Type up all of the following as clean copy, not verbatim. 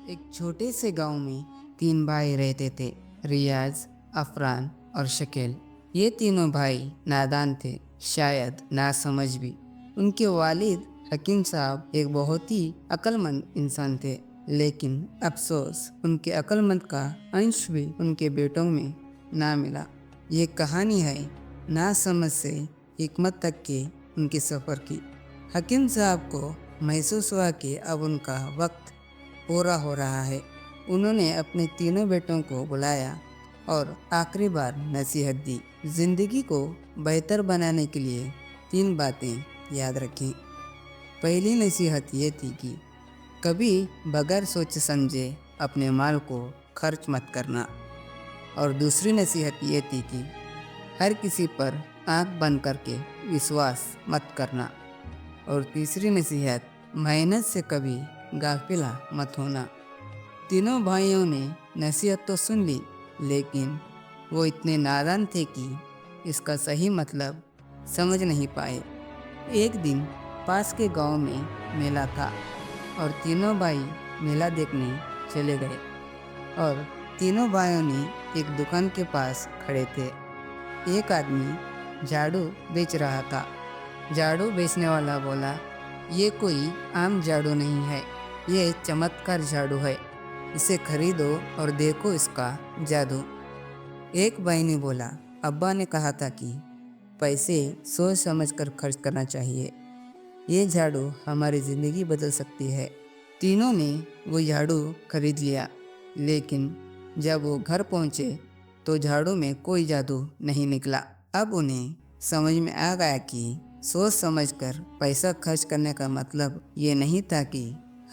एक छोटे से गांव में तीन भाई रहते थे। रियाज, अफरान और शकील। ये तीनों भाई नादान थे, शायद नासमझ भी। उनके वालिद हकीम साहब एक बहुत ही अक्लमंद इंसान थे, लेकिन अफसोस उनके अक्लमंद का अंश भी उनके बेटों में ना मिला। ये कहानी है नासमझ से हिकमत तक के उनके सफ़र की। हकीम साहब को महसूस हुआ कि अब उनका वक्त पूरा हो रहा है। उन्होंने अपने तीनों बेटों को बुलाया और आखिरी बार नसीहत दी। जिंदगी को बेहतर बनाने के लिए तीन बातें याद रखें। पहली नसीहत ये थी कि कभी बगैर सोचे समझे अपने माल को खर्च मत करना। और दूसरी नसीहत ये थी कि हर किसी पर आंख बंद करके विश्वास मत करना। और तीसरी नसीहत, मेहनत से कभी गाफिला मत होना। तीनों भाइयों ने नसीहत तो सुन ली, लेकिन वो इतने नादान थे कि इसका सही मतलब समझ नहीं पाए। एक दिन पास के गांव में मेला था और तीनों भाई मेला देखने चले गए। और तीनों भाइयों ने एक दुकान के पास खड़े थे। एक आदमी झाड़ू बेच रहा था। झाड़ू बेचने वाला बोला, ये कोई आम झाड़ू नहीं है, ये चमत्कार झाड़ू है। इसे खरीदो और देखो इसका जादू। एक भाई ने बोला, अब्बा ने कहा था कि पैसे सोच समझ कर खर्च करना चाहिए। ये झाड़ू हमारी ज़िंदगी बदल सकती है। तीनों ने वो झाड़ू खरीद लिया, लेकिन जब वो घर पहुँचे तो झाड़ू में कोई जादू नहीं निकला। अब उन्हें समझ में आ गया कि सोच समझकर पैसा खर्च करने का मतलब ये नहीं था कि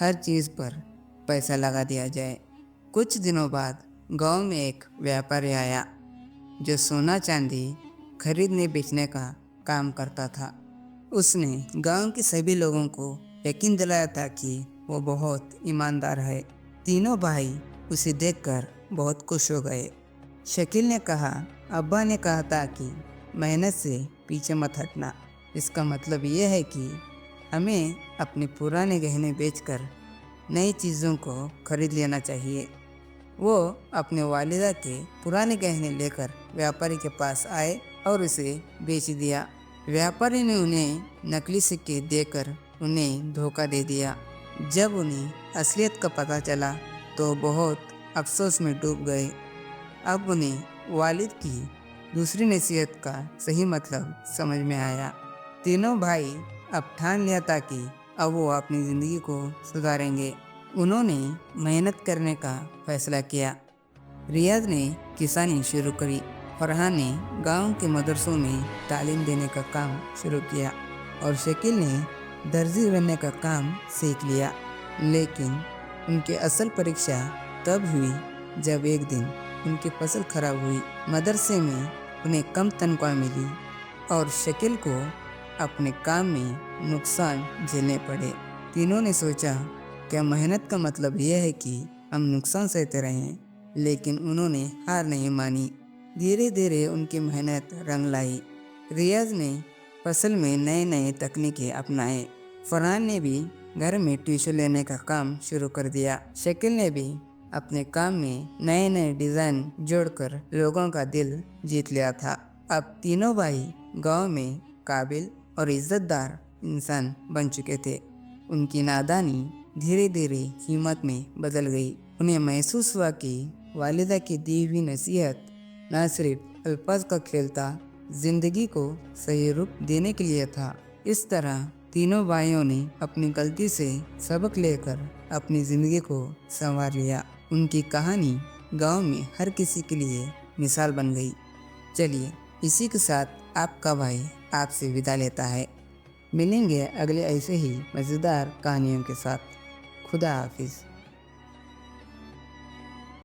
हर चीज़ पर पैसा लगा दिया जाए। कुछ दिनों बाद गांव में एक व्यापारी आया जो सोना चांदी खरीदने बेचने का काम करता था। उसने गांव के सभी लोगों को यकीन दिलाया था कि वो बहुत ईमानदार है। तीनों भाई उसे देखकर बहुत खुश हो गए। शकील ने कहा, अब्बा ने कहा था कि मेहनत से पीछे मत हटना। इसका मतलब ये है कि हमें अपने पुराने गहने बेचकर नई चीज़ों को खरीद लेना चाहिए। वो अपने वालिदा के पुराने गहने लेकर व्यापारी के पास आए और उसे बेच दिया। व्यापारी ने उन्हें नकली सिक्के देकर उन्हें धोखा दे दिया। जब उन्हें असलियत का पता चला तो बहुत अफसोस में डूब गए। अब उन्हें वालिद की दूसरी नसीहत का सही मतलब समझ में आया। तीनों भाई अब ठान लिया था कि अब वो अपनी ज़िंदगी को सुधारेंगे। उन्होंने मेहनत करने का फैसला किया। रियाज ने किसानी शुरू करी। फरहान ने गांव के मदरसों में तालीम देने का काम शुरू किया और शकील ने दर्जी बनने का काम सीख लिया। लेकिन उनकी असल परीक्षा तब हुई जब एक दिन उनकी फसल खराब हुई। मदरसे में उन्हें कम तनख्वाह मिली और शकील को अपने काम में नुकसान झेलने पड़े। तीनों ने सोचा, क्या मेहनत का मतलब यह है कि हम नुकसान सहते रहें? लेकिन उन्होंने हार नहीं मानी। धीरे धीरे उनकी मेहनत रंग लाई। रियाज ने फसल में नए नए तकनीकें अपनाए। फरहान ने भी घर में ट्यूशन लेने का काम शुरू कर दिया। शकील ने भी अपने काम में नए नए डिज़ाइन जोड़कर लोगों का दिल जीत लिया था। अब तीनों भाई गांव में काबिल और इज्जतदार इंसान बन चुके थे। उनकी नादानी धीरे धीरे हिम्मत में बदल गई। उन्हें महसूस हुआ कि वालिदा की दी हुई नसीहत न सिर्फ अल्फाज का खेल था, जिंदगी को सही रूप देने के लिए था। इस तरह तीनों भाइयों ने अपनी गलती से सबक लेकर अपनी ज़िंदगी को संवार लिया। उनकी कहानी गांव में हर किसी के लिए मिसाल बन गई। चलिए, इसी के साथ आपका भाई आपसे विदा लेता है। मिलेंगे अगले ऐसे ही मज़ेदार कहानियों के साथ। खुदा हाफिज़।